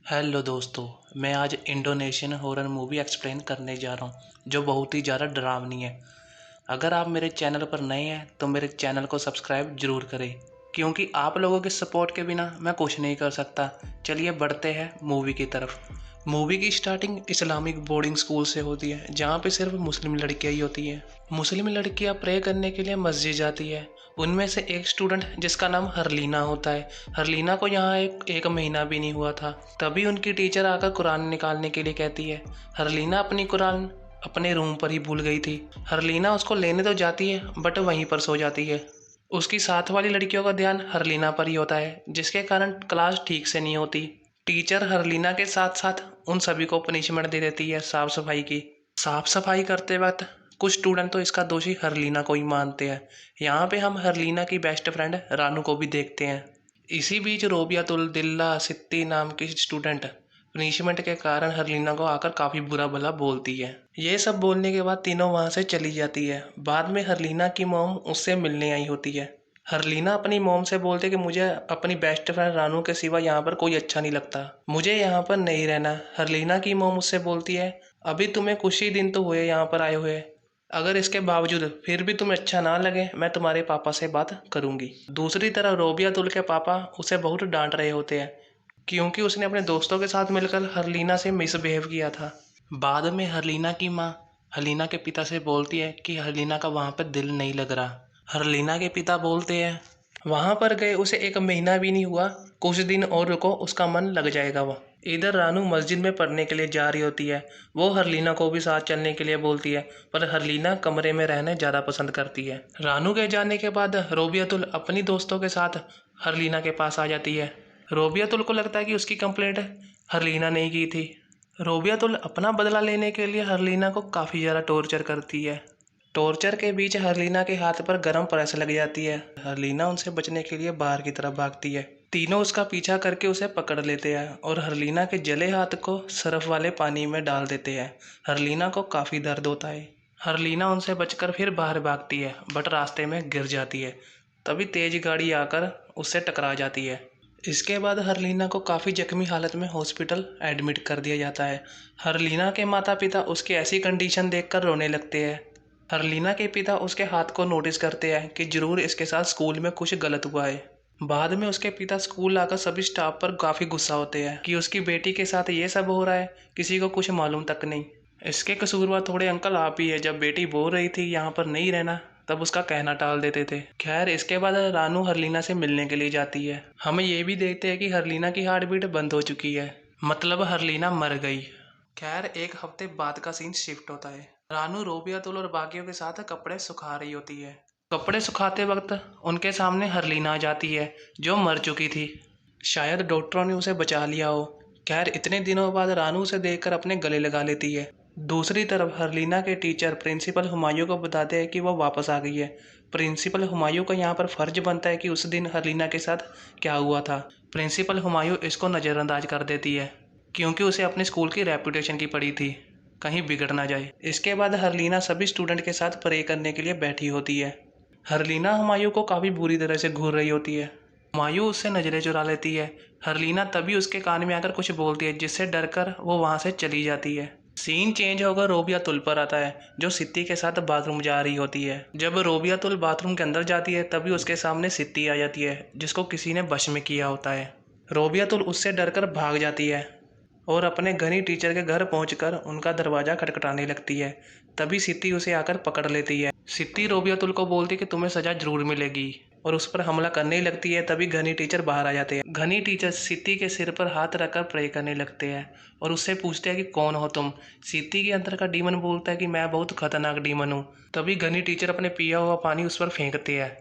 Hello दोस्तों। मैं आज इंडोनेशियन हॉरर मूवी एक्सप्लेन करने जा रहा हूँ जो बहुत ही ज़्यादा डरावनी है। अगर आप मेरे चैनल पर नए हैं तो मेरे चैनल को सब्सक्राइब जरूर करें, क्योंकि आप लोगों के सपोर्ट के बिना मैं कुछ नहीं कर सकता। चलिए बढ़ते हैं मूवी की तरफ। मूवी की स्टार्टिंग इस्लामिक बोर्डिंग स्कूल से होती है, जहाँ पे सिर्फ मुस्लिम लड़कियाँ ही होती हैं। मुस्लिम लड़कियाँ प्रे करने के लिए मस्जिद जाती है। उनमें से एक स्टूडेंट जिसका नाम हरलीना होता है। हरलीना को यहाँ एक महीना भी नहीं हुआ था, तभी उनकी टीचर आकर कुरान निकालने के लिए कहती है। हरलीना अपनी कुरान अपने रूम पर ही भूल गई थी। हरलीना उसको लेने तो जाती है बट वहीं पर सो जाती है। उसकी साथ वाली लड़कियों का ध्यान हरलीना पर ही होता है, जिसके कारण क्लास ठीक से नहीं होती। टीचर हरलीना के साथ साथ उन सभी को पनिशमेंट दे देती है साफ सफाई की। साफ सफाई करते वक्त कुछ स्टूडेंट तो इसका दोषी हरलीना को ही मानते हैं। यहाँ पे हम हरलीना की बेस्ट फ्रेंड रानू को भी देखते हैं। इसी बीच रोबियातुल दिल्ला सित्ती नाम की स्टूडेंट पनिशमेंट के कारण हरलीना को आकर काफ़ी बुरा भला बोलती है। ये सब बोलने के बाद तीनों वहाँ से चली जाती है। बाद में हरलीना की मॉम उससे मिलने आई होती है। हरलीना अपनी मॉम से बोलते कि मुझे अपनी बेस्ट फ्रेंड रानू के सिवा यहाँ पर कोई अच्छा नहीं लगता, मुझे यहाँ पर नहीं रहना। हरलीना की मॉम उससे बोलती है, अभी तुम्हें कुछ ही दिन तो हुए यहाँ पर आए हुए, अगर इसके बावजूद फिर भी तुम्हें अच्छा ना लगे मैं तुम्हारे पापा से बात करूंगी। दूसरी तरफ रोबियातुल के पापा उसे बहुत डांट रहे होते हैं, क्योंकि उसने अपने दोस्तों के साथ मिलकर हरलीना से मिसबिहेव किया था। बाद में हरलीना की माँ हरलीना के पिता से बोलती है कि हरलीना का वहाँ पर दिल नहीं लग रहा। हरलीना के पिता बोलते हैं, वहाँ पर गए उसे एक महीना भी नहीं हुआ, कुछ दिन और रुको, उसका मन लग जाएगा। वह इधर रानू मस्जिद में पढ़ने के लिए जा रही होती है। वो हरलीना को भी साथ चलने के लिए बोलती है, पर हरलीना कमरे में रहने ज़्यादा पसंद करती है। रानू के जाने के बाद रोबियातुल अपनी दोस्तों के साथ हरलीना के पास आ जाती है। रोबियातुल को लगता है कि उसकी कंप्लेंट हरलीना ने की थी। रोबियातुल अपना बदला लेने के लिए हरलीना को काफ़ी ज़्यादा टॉर्चर करती है। टॉर्चर के बीच हरलीना के हाथ पर गर्म प्रेस लग जाती है। हरलीना उनसे बचने के लिए बाहर की तरफ भागती है। तीनों उसका पीछा करके उसे पकड़ लेते हैं और हरलीना के जले हाथ को सरफ वाले पानी में डाल देते हैं। हरलीना को काफ़ी दर्द होता है। हरलीना उनसे बचकर फिर बाहर भागती है, बट रास्ते में गिर जाती है। तभी तेज गाड़ी आकर उससे टकरा जाती है। इसके बाद हरलीना को काफ़ी जख्मी हालत में हॉस्पिटल एडमिट कर दिया जाता है। हरलीना के माता पिता उसकी ऐसी कंडीशन देखकर रोने लगते हैं। हरलीना के पिता उसके हाथ को नोटिस करते हैं कि जरूर इसके साथ स्कूल में कुछ गलत हुआ है। बाद में उसके पिता स्कूल आकर सभी स्टाफ पर काफ़ी गुस्सा होते हैं कि उसकी बेटी के साथ ये सब हो रहा है, किसी को कुछ मालूम तक नहीं। इसके कसूरवार थोड़े अंकल आप ही है, जब बेटी बोल रही थी यहाँ पर नहीं रहना तब उसका कहना टाल देते थे। खैर, इसके बाद रानू हरलीना से मिलने के लिए जाती है। हमें ये भी देखते हैं कि हरलीना की हार्ट बीट बंद हो चुकी है, मतलब हरलीना मर गई। खैर, एक हफ्ते बाद का सीन शिफ्ट होता है। रानू रोबियातुल और बाकियों के साथ कपड़े सुखा रही होती है। कपड़े सुखाते वक्त उनके सामने हरलीना आ जाती है, जो मर चुकी थी। शायद डॉक्टरों ने उसे बचा लिया हो। खैर, इतने दिनों बाद रानू उसे देखकर अपने गले लगा लेती है। दूसरी तरफ हरलीना के टीचर प्रिंसिपल हुमायूं को बताते हैं कि वह वापस आ गई है। प्रिंसिपल हुमायूं का यहाँ पर फर्ज बनता है कि उस दिन हरलीना के साथ क्या हुआ था। प्रिंसिपल हुमायूं इसको नज़रअंदाज कर देती है, क्योंकि उसे अपने स्कूल की रेपुटेशन की पड़ी थी, कहीं बिगड़ ना जाए। इसके बाद हरलीना सभी स्टूडेंट के साथ प्रे करने के लिए बैठी होती है। हरलीना हुमायूं को काफ़ी बुरी तरह से घूर रही होती है। हुमायूं उससे नज़रें चुरा लेती है। हरलीना तभी उसके कान में आकर कुछ बोलती है, जिससे डरकर वो वहाँ से चली जाती है। सीन चेंज होकर रोबियातुल पर आता है, जो सित्ती के साथ बाथरूम जा रही होती है। जब रोबियातुल बाथरूम के अंदर जाती है तभी उसके सामने सित्ती आ जाती है, जिसको किसी ने वश में किया होता है। रोबियातुल उससे डरकर भाग जाती है और अपने घनी टीचर के घर पहुंचकर उनका दरवाज़ा खटखटाने लगती है। तभी सित्ती उसे आकर पकड़ लेती है। सित्ती रोबियातुल को बोलती है कि तुम्हें सज़ा जरूर मिलेगी, और उस पर हमला करने ही लगती है। तभी घनी टीचर बाहर आ जाते हैं। घनी टीचर सित्ती के सिर पर हाथ रखकर प्रे करने लगते हैं और उससे पूछते हैं कि कौन हो तुम। सित्ती के अंदर का डीमन बोलता है कि मैं बहुत खतरनाक डीमन हूँ। तभी घनी टीचर अपने पिया हुआ पानी उस पर फेंकते हैं।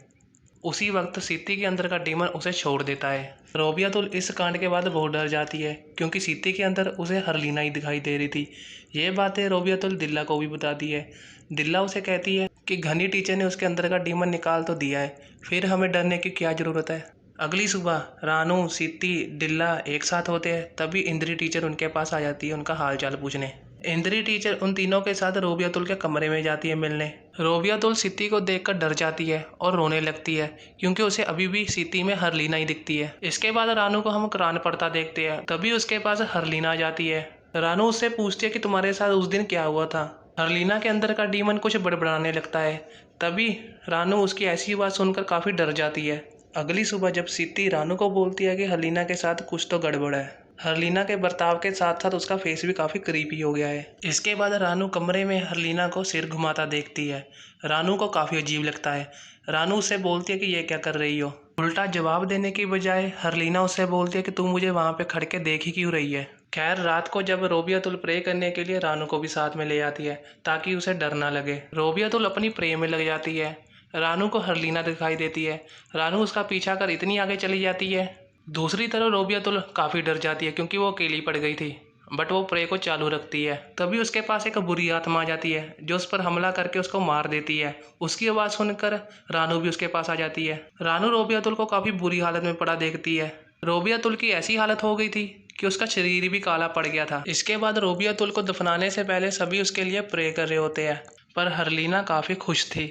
उसी वक्त सित्ती के अंदर का डीमन उसे छोड़ देता है। रोबियातुल इस कांड के बाद बहुत डर जाती है, क्योंकि सित्ती के अंदर उसे हरलीना ही दिखाई दे रही थी। ये बातें रोबियातुल दिल्ला को भी बताती है। दिल्ला उसे कहती है कि घनी टीचर ने उसके अंदर का डीमन निकाल तो दिया है, फिर हमें डरने की क्या ज़रूरत है। अगली सुबह रानू, सित्ती, दिल्ला एक साथ होते हैं। तभी इंद्री टीचर उनके पास आ जाती है उनका हाल चाल पूछने। इंद्री टीचर उन तीनों के साथ रोबियातुल के कमरे में जाती है मिलने। रोबियातुल सिद्धि को देखकर डर जाती है और रोने लगती है क्योंकि उसे अभी भी सिद्धि में हरलीना ही दिखती है। इसके बाद रानू को हम कान पड़ता देखते हैं, तभी उसके पास हरलीना आ जाती है। रानू उससे पूछती है कि तुम्हारे साथ उस दिन क्या हुआ था। हरलीना के अंदर का डीमन कुछ बड़बड़ाने लगता है, तभी रानू उसकी ऐसी बात सुनकर काफ़ी डर जाती है। अगली सुबह जब सिद्धि रानू को बोलती है कि हरलीना के साथ कुछ तो गड़बड़ है। हरलीना के बर्ताव के साथ साथ उसका फेस भी काफ़ी क्रीपी हो गया है। इसके बाद रानू कमरे में हरलीना को सिर घुमाता देखती है। रानू को काफ़ी अजीब लगता है। रानू उससे बोलती है कि ये क्या कर रही हो। उल्टा जवाब देने की बजाय हरलीना उससे बोलती है कि तू मुझे वहाँ पे खड़ के देख ही क्यों रही है। खैर रात को जब रोबियातुल प्रे करने के लिए रानू को भी साथ में ले आती है ताकि उसे डर ना लगे। रोबियातुल अपनी प्रे में लग जाती है। रानू को हरलीना दिखाई देती है। रानू उसका पीछा कर इतनी आगे चली जाती है। दूसरी तरफ रोबियातुल काफ़ी डर जाती है क्योंकि वो अकेली पड़ गई थी, बट वो प्रे को चालू रखती है। तभी उसके पास एक बुरी आत्मा आ जाती है जो उस पर हमला करके उसको मार देती है। उसकी आवाज़ सुनकर रानू भी उसके पास आ जाती है। रानू रोबियातुल को काफ़ी बुरी हालत में पड़ा देखती है। रोबियातुल की ऐसी हालत हो गई थी कि उसका शरीर भी काला पड़ गया था। इसके बाद रोबियातुल को दफनाने से पहले सभी उसके लिए प्रे कर रहे होते हैं, पर हरलीना काफ़ी खुश थी।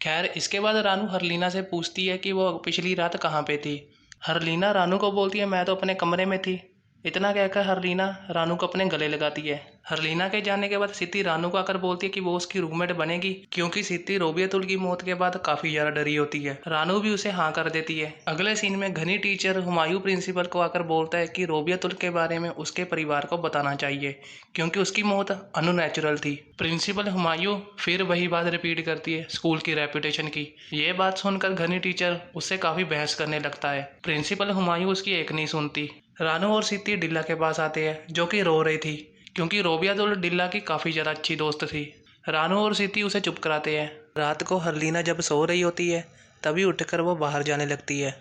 खैर इसके बाद रानू हरलीना से पूछती है कि वो पिछली रात कहाँ पे थी। हरलीना रानू को बोलती है मैं तो अपने कमरे में थी। इतना कहकर हरलीना रानू को अपने गले लगाती है। हरलीना के जाने के बाद सिद्धि रानू को आकर बोलती है कि वो उसकी रूममेट बनेगी क्योंकि सिद्धि रोबियातुल की मौत के बाद काफ़ी ज़्यादा डरी होती है। रानू भी उसे हाँ कर देती है। अगले सीन में घनी टीचर हुमायूं प्रिंसिपल को आकर बोलता है कि रोबियातुल के बारे में उसके परिवार को बताना चाहिए क्योंकि उसकी मौत अननेचुरल थी। प्रिंसिपल हुमायूं फिर वही बात रिपीट करती है स्कूल की रेपुटेशन की। ये बात सुनकर घनी टीचर उससे काफ़ी बहस करने लगता है। प्रिंसिपल हुमायूं उसकी एक नहीं सुनती। रानू और सिद्धि डिल्ला के पास आते हैं जो कि रो रही थी क्योंकि रोबियातुल डिल्ला की काफ़ी ज़्यादा अच्छी दोस्त थी। रानू और सिद्धि उसे चुप कराते हैं। रात को हरलीना जब सो रही होती है तभी उठकर वो बाहर जाने लगती है।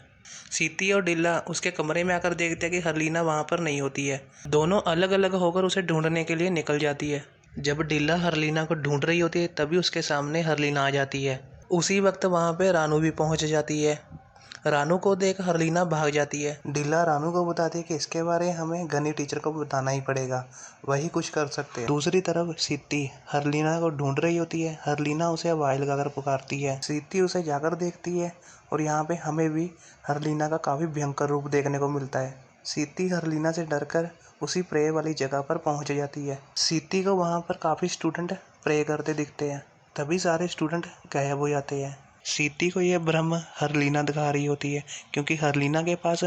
सिद्धि और डिल्ला उसके कमरे में आकर देखते हैं कि हरलीना वहाँ पर नहीं होती है। दोनों अलग अलग होकर उसे ढूंढने के लिए निकल जाती है। जब डिल्ला हरलीना को ढूंढ रही होती है तभी उसके सामने हरलीना आ जाती है। उसी वक्त वहाँ पे रानू भी पहुँच जाती है। रानू को देख हरलीना भाग जाती है। डिल्ला रानू को बताती है कि इसके बारे हमें घनी टीचर को बताना ही पड़ेगा, वही कुछ कर सकते हैं। दूसरी तरफ सिद्धि हरलीना को ढूंढ रही होती है। हरलीना उसे आवाज़ लगाकर पुकारती है। सिद्धि उसे जाकर देखती है और यहाँ पे हमें भी हरलीना का काफ़ी भयंकर रूप देखने को मिलता है। सिद्धि हरलीना से डरकर उसी प्रे वाली जगह पर पहुँच जाती है। सिद्धि को वहाँ पर काफ़ी स्टूडेंट प्रे करते दिखते हैं, तभी सारे स्टूडेंट गायब हो जाते हैं। सिद्धि को यह भ्रम हरलीना दिखा रही होती है क्योंकि हरलीना के पास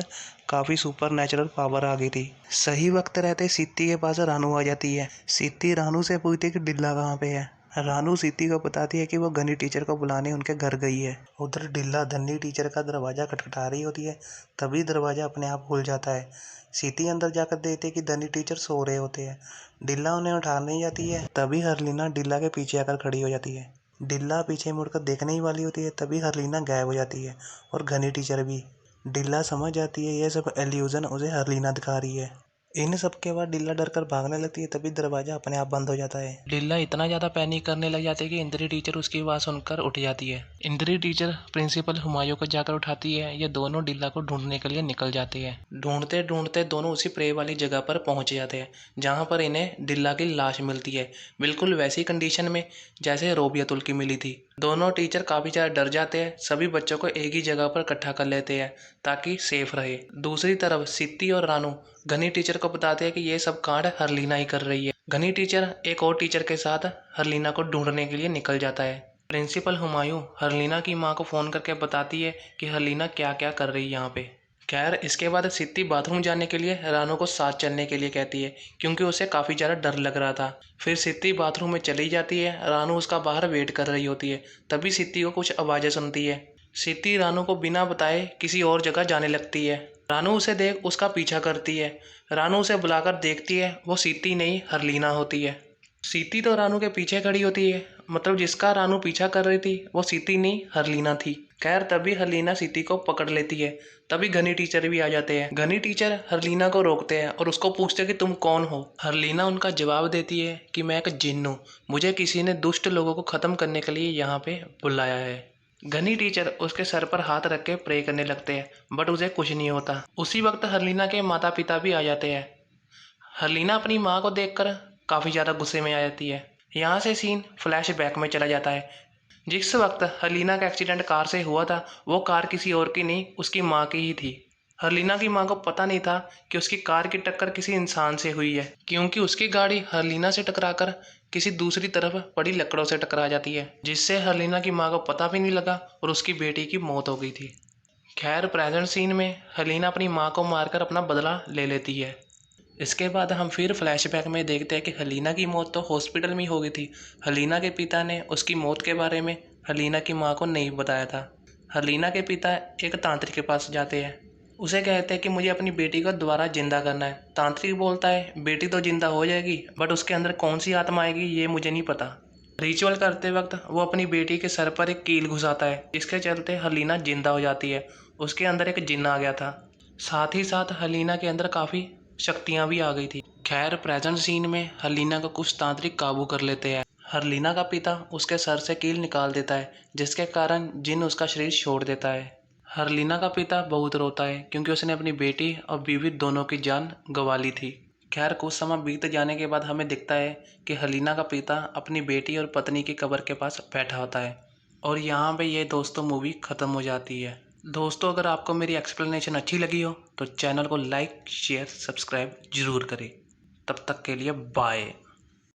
काफ़ी सुपर नेचुरल पावर आ गई थी। सही वक्त रहते सिद्धि के पास रानू आ जाती है। सिद्धि रानू से पूछती है कि डिल्ला कहाँ पे है। रानू सिद्धि को बताती है कि वो घनी टीचर को बुलाने उनके घर गई है। उधर डिल्ला धनी टीचर का दरवाज़ा खटखटा रही होती है, तभी दरवाज़ा अपने आप खुल जाता है। सिद्धि अंदर जाकर देखती है कि धनी टीचर सो रहे होते हैं। डिल्ला उन्हें उठाने जाती है, तभी हरलीना डिल्ला के पीछे आकर खड़ी हो जाती है। डिल्ला पीछे मुड़कर देखने ही वाली होती है, तभी हरलीना गायब हो जाती है और घनी टीचर भी। डिल्ला समझ जाती है यह सब इल्यूजन उसे हरलीना दिखा रही है। इन सब के बाद डिल्ला डरकर भागने लगती है, तभी दरवाजा अपने आप बंद हो जाता है। डिल्ला इतना ज़्यादा पैनिक करने लग जाती है कि इंद्री टीचर उसकी आवाज़ सुनकर उठ जाती है। इंद्री टीचर प्रिंसिपल हुमायूं को जाकर उठाती है। ये दोनों डिल्ला को ढूंढने के लिए निकल जाते हैं। ढूंढते ढूंढते दोनों उसी प्रे वाली जगह पर पहुंच जाते हैं जहां पर इन्हें डिल्ला की लाश मिलती है, बिल्कुल वैसी कंडीशन में जैसे रोबियातुल की मिली थी। दोनों टीचर काफ़ी ज़्यादा डर जाते हैं, सभी बच्चों को एक ही जगह पर इकट्ठा कर लेते हैं ताकि सेफ रहे। दूसरी तरफ सिद्धि और रानू घनी टीचर को बताते हैं कि ये सब कांड हरलीना ही कर रही है। घनी टीचर एक और टीचर के साथ हरलीना को ढूंढने के लिए निकल जाता है। प्रिंसिपल हुमायूं हरलीना की मां को फ़ोन करके बताती है कि हरलीना क्या क्या कर रही है यहाँ पे। खैर इसके बाद सिद्धि बाथरूम जाने के लिए रानू को साथ चलने के लिए कहती है क्योंकि उसे काफ़ी ज़्यादा डर लग रहा था। फिर सिद्धि बाथरूम में चली जाती है। रानू उसका बाहर वेट कर रही होती है, तभी सिद्धि को कुछ आवाज़ें सुनती है। सिद्धि रानू को बिना बताए किसी और जगह जाने लगती है। रानू उसे देख उसका पीछा करती है। रानू उसे बुलाकर देखती है, वो सिद्धि नहीं हरलीना होती है। सिद्धि तो रानू के पीछे खड़ी होती है, मतलब जिसका रानू पीछा कर रही थी वो सिद्धि नहीं हरलीना थी। खैर तभी हरलीना सिद्धि को पकड़ लेती है। तभी घनी टीचर भी आ जाते हैं। घनी टीचर हरलीना को रोकते हैं और उसको पूछते हैं कि तुम कौन हो। हरलीना उनका जवाब देती है कि मैं एक जिन्न हूँ, मुझे किसी ने दुष्ट लोगों को ख़त्म करने के लिए यहाँ पे बुलाया है। घनी टीचर उसके सर पर हाथ रख के प्रे करने लगते हैं, बट उसे कुछ नहीं होता। उसी वक्त हरलीना के माता पिता भी आ जाते हैं। हरलीना अपनी माँ को देखकर काफ़ी ज़्यादा गुस्से में आ जाती है। यहाँ से सीन फ्लैशबैक में चला जाता है। जिस वक्त हर्लिना का एक्सीडेंट कार से हुआ था, वो कार किसी और की नहीं, उसकी माँ की ही थी। हर्लिना की माँ को पता नहीं था कि उसकी कार की टक्कर किसी इंसान से हुई है, क्योंकि उसकी गाड़ी हर्लिना से टकराकर किसी दूसरी तरफ पड़ी लकड़ों से टकरा जाती है, जिससे हर्लिना की माँ को पता भी नहीं लगा और उसकी बेटी की मौत हो गई थी। खैर, प्रेजेंट सीन में हर्लिना अपनी माँ को मारकर अपना बदला ले लेती है। इसके बाद हम फिर फ्लैशबैक में देखते हैं कि हर्लिना की मौत तो हॉस्पिटल में ही हो गई थी। हर्लिना के पिता ने उसकी मौत के बारे में हर्लिना की माँ को नहीं बताया था। हर्लिना के पिता एक तांत्रिक के पास जाते हैं, उसे कहते हैं कि मुझे अपनी बेटी को दोबारा जिंदा करना है। तांत्रिक बोलता है बेटी तो जिंदा हो जाएगी, बट उसके अंदर कौन सी आत्मा आएगी ये मुझे नहीं पता। रिचुअल करते वक्त वो अपनी बेटी के सर पर एक कील घुसाता है, जिसके चलते हर्लिना जिंदा हो जाती है। उसके अंदर एक जिन्न आ गया था, साथ ही साथ हर्लिना के अंदर काफ़ी शक्तियाँ भी आ गई थी। खैर, प्रेजेंट सीन में हर्लिना को कुछ तांत्रिक काबू कर लेते हैं। हर्लिना का पिता उसके सर से कील निकाल देता है, जिसके कारण जिन्न उसका शरीर छोड़ देता है। हर्लिना का पिता बहुत रोता है, क्योंकि उसने अपनी बेटी और बीवी दोनों की जान गंवा ली थी। खैर, कुछ समय बीत जाने के बाद हमें दिखता है कि हर्लिना का पिता अपनी बेटी और पत्नी की कब्र के पास बैठा होता है, और यहाँ पे ये दोस्तों मूवी ख़त्म हो जाती है। दोस्तों, अगर आपको मेरी एक्सप्लेनेशन अच्छी लगी हो तो चैनल को लाइक, शेयर, सब्सक्राइब जरूर करें। तब तक के लिए बाय।